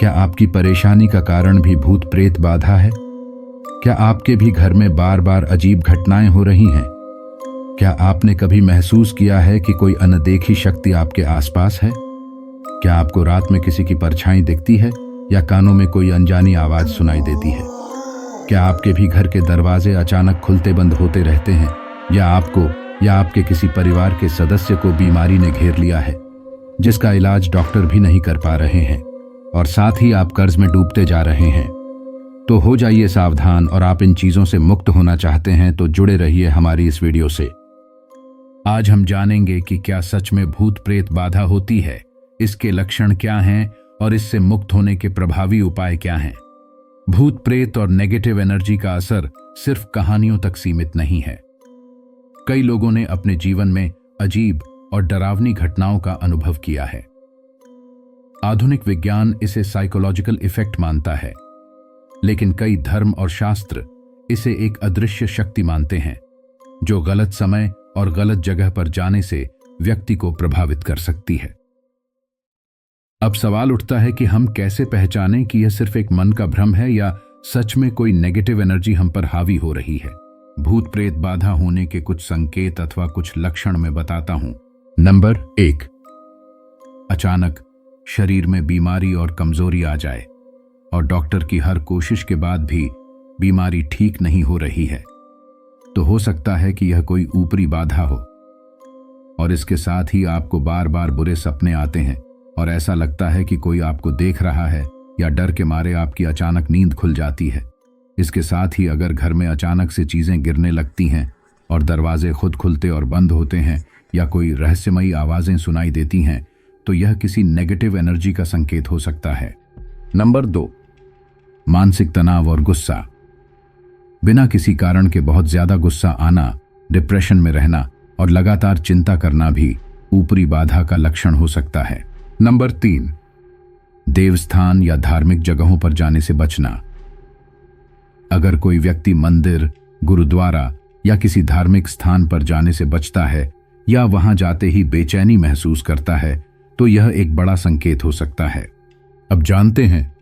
क्या आपकी परेशानी का कारण भी भूत प्रेत बाधा है? क्या आपके भी घर में बार बार अजीब घटनाएं हो रही हैं? क्या आपने कभी महसूस किया है कि कोई अनदेखी शक्ति आपके आसपास है? क्या आपको रात में किसी की परछाई दिखती है या कानों में कोई अनजानी आवाज सुनाई देती है? क्या आपके भी घर के दरवाजे अचानक खुलते बंद होते रहते हैं, या आपको या आपके किसी परिवार के सदस्य को बीमारी ने घेर लिया है जिसका इलाज डॉक्टर भी नहीं कर पा रहे हैं, और साथ ही आप कर्ज में डूबते जा रहे हैं? तो हो जाइए सावधान, और आप इन चीजों से मुक्त होना चाहते हैं तो जुड़े रहिए हमारी इस वीडियो से। आज हम जानेंगे कि क्या सच में भूत प्रेत बाधा होती है, इसके लक्षण क्या हैं और इससे मुक्त होने के प्रभावी उपाय क्या हैं। भूत प्रेत और नेगेटिव एनर्जी का असर सिर्फ कहानियों तक सीमित नहीं है। कई लोगों ने अपने जीवन में अजीब और डरावनी घटनाओं का अनुभव किया है। आधुनिक विज्ञान इसे साइकोलॉजिकल इफेक्ट मानता है, लेकिन कई धर्म और शास्त्र इसे एक अदृश्य शक्ति मानते हैं जो गलत समय और गलत जगह पर जाने से व्यक्ति को प्रभावित कर सकती है। अब सवाल उठता है कि हम कैसे पहचानें कि यह सिर्फ एक मन का भ्रम है या सच में कोई नेगेटिव एनर्जी हम पर हावी हो रही है। भूत प्रेत बाधा होने के कुछ संकेत अथवा कुछ लक्षण मैं बताता हूं। नंबर 1, अचानक शरीर में बीमारी और कमजोरी आ जाए और डॉक्टर की हर कोशिश के बाद भी बीमारी ठीक नहीं हो रही है, तो हो सकता है कि यह कोई ऊपरी बाधा हो। और इसके साथ ही आपको बार बार बुरे सपने आते हैं और ऐसा लगता है कि कोई आपको देख रहा है, या डर के मारे आपकी अचानक नींद खुल जाती है। इसके साथ ही अगर घर में अचानक से चीजें गिरने लगती हैं और दरवाजे खुद खुलते और बंद होते हैं, या कोई रहस्यमयी आवाजें सुनाई देती हैं, तो यह किसी नेगेटिव एनर्जी का संकेत हो सकता है। नंबर 2, मानसिक तनाव और गुस्सा। बिना किसी कारण के बहुत ज्यादा गुस्सा आना, डिप्रेशन में रहना और लगातार चिंता करना भी ऊपरी बाधा का लक्षण हो सकता है। नंबर 3, देवस्थान या धार्मिक जगहों पर जाने से बचना। अगर कोई व्यक्ति मंदिर, गुरुद्वारा या किसी धार्मिक स्थान पर जाने से बचता है या वहां जाते ही बेचैनी महसूस करता है, तो यह एक बड़ा संकेत हो सकता है। अब जानते हैं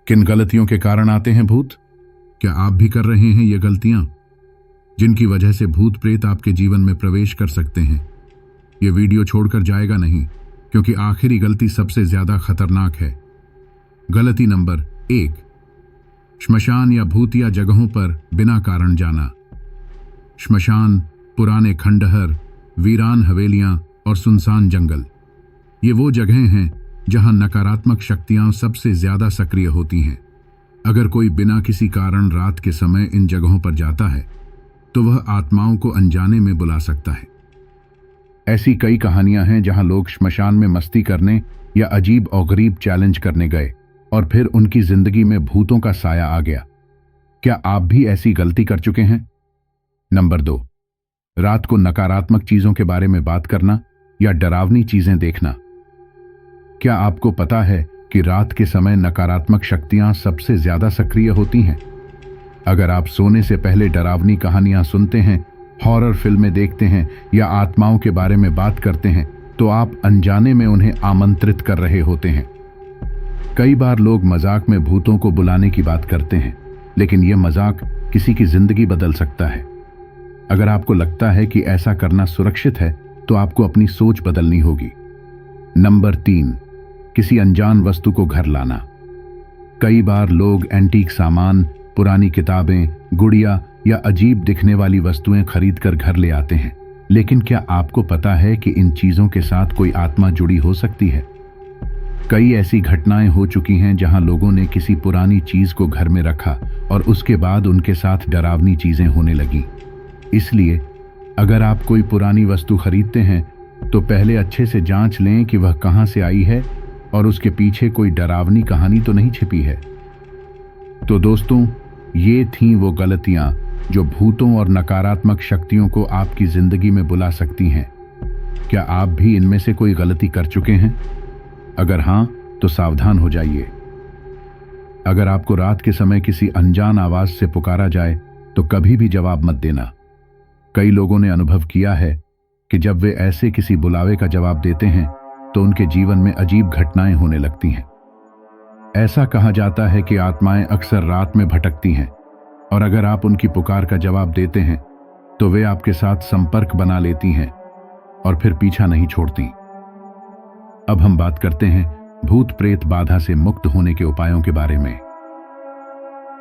किन गलतियों के कारण आते हैं भूत? क्या आप भी कर रहे हैं ये गलतियां जिनकी वजह से भूत प्रेत आपके जीवन में प्रवेश कर सकते हैं? ये वीडियो छोड़कर जाएगा नहीं, क्योंकि आखिरी गलती सबसे ज्यादा खतरनाक है। गलती नंबर 1, श्मशान या भूतिया जगहों पर बिना कारण जाना। श्मशान, पुराने खंडहर, वीरान हवेलियां और सुनसान जंगल, ये वो जगहें हैं जहां नकारात्मक शक्तियां सबसे ज्यादा सक्रिय होती हैं। अगर कोई बिना किसी कारण रात के समय इन जगहों पर जाता है, तो वह आत्माओं को अनजाने में बुला सकता है। ऐसी कई कहानियां हैं जहां लोग श्मशान में मस्ती करने या अजीब और गरीब चैलेंज करने गए और फिर उनकी जिंदगी में भूतों का साया आ गया। क्या आप भी ऐसी गलती कर चुके हैं? नंबर 2, रात को नकारात्मक चीजों के बारे में बात करना या डरावनी चीजें देखना। क्या आपको पता है कि रात के समय नकारात्मक शक्तियां सबसे ज्यादा सक्रिय होती हैं? अगर आप सोने से पहले डरावनी कहानियां सुनते हैं, हॉरर फिल्में देखते हैं या आत्माओं के बारे में बात करते हैं, तो आप अनजाने में उन्हें आमंत्रित कर रहे होते हैं। कई बार लोग मजाक में भूतों को बुलाने की बात करते हैं, लेकिन यह मजाक किसी की जिंदगी बदल सकता है। अगर आपको लगता है कि ऐसा करना सुरक्षित है, तो आपको अपनी सोच बदलनी होगी। नंबर 3, किसी अनजान वस्तु को घर लाना। कई बार लोग एंटीक सामान, पुरानी किताबें, गुड़िया या अजीब दिखने वाली वस्तुएं खरीद कर घर ले आते हैं, लेकिन क्या आपको पता है कि इन चीजों के साथ कोई आत्मा जुड़ी हो सकती है? कई ऐसी घटनाएं हो चुकी हैं जहां लोगों ने किसी पुरानी चीज को घर में रखा और उसके बाद उनके साथ डरावनी चीजें होने लगीं। इसलिए अगर आप कोई पुरानी वस्तु खरीदते हैं, तो पहले अच्छे से जांच लें कि वह कहां से आई है और उसके पीछे कोई डरावनी कहानी तो नहीं छिपी है। तो दोस्तों, ये थीं वो गलतियां जो भूतों और नकारात्मक शक्तियों को आपकी जिंदगी में बुला सकती हैं। क्या आप भी इनमें से कोई गलती कर चुके हैं? अगर हां, तो सावधान हो जाइए। अगर आपको रात के समय किसी अनजान आवाज से पुकारा जाए, तो कभी भी जवाब मत देना। कई लोगों ने अनुभव किया है कि जब वे ऐसे किसी बुलावे का जवाब देते हैं, तो उनके जीवन में अजीब घटनाएं होने लगती हैं। ऐसा कहा जाता है कि आत्माएं अक्सर रात में भटकती हैं और अगर आप उनकी पुकार का जवाब देते हैं तो वे आपके साथ संपर्क बना लेती हैं और फिर पीछा नहीं छोड़ती। अब हम बात करते हैं भूत प्रेत बाधा से मुक्त होने के उपायों के बारे में।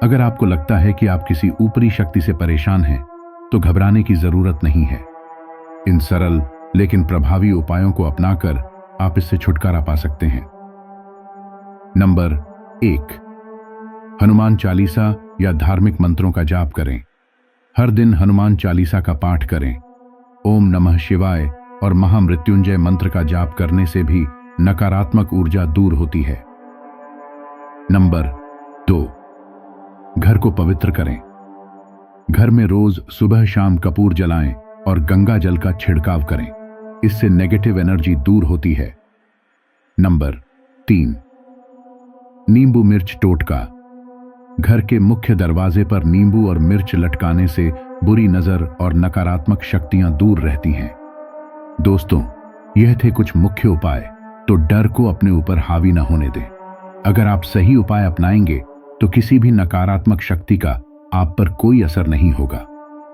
अगर आपको लगता है कि आप किसी ऊपरी शक्ति से परेशान हैं तो घबराने की जरूरत नहीं है। इन सरल लेकिन प्रभावी उपायों को अपनाकर आप इससे छुटकारा पा सकते हैं। नंबर 1, हनुमान चालीसा या धार्मिक मंत्रों का जाप करें। हर दिन हनुमान चालीसा का पाठ करें। ओम नमः शिवाय और महामृत्युंजय मंत्र का जाप करने से भी नकारात्मक ऊर्जा दूर होती है। नंबर 2, घर को पवित्र करें। घर में रोज सुबह शाम कपूर जलाएं और गंगा जल का छिड़काव करें। इससे नेगेटिव एनर्जी दूर होती है। नंबर 3, नींबू मिर्च टोटका। घर के मुख्य दरवाजे पर नींबू और मिर्च लटकाने से बुरी नजर और नकारात्मक शक्तियां दूर रहती हैं। दोस्तों, यह थे कुछ मुख्य उपाय, तो डर को अपने ऊपर हावी न होने दें। अगर आप सही उपाय अपनाएंगे तो किसी भी नकारात्मक शक्ति का आप पर कोई असर नहीं होगा।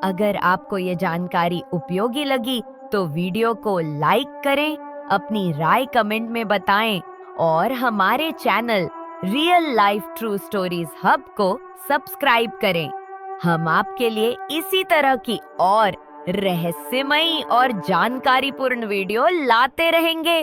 अगर आपको ये जानकारी उपयोगी लगी तो वीडियो को लाइक करें, अपनी राय कमेंट में बताएं और हमारे channel real life true stories hub को सब्सक्राइब करें। हम आपके लिए इसी तरह की और रहस्यमयी और जानकारीपूर्ण वीडियो लाते रहेंगे।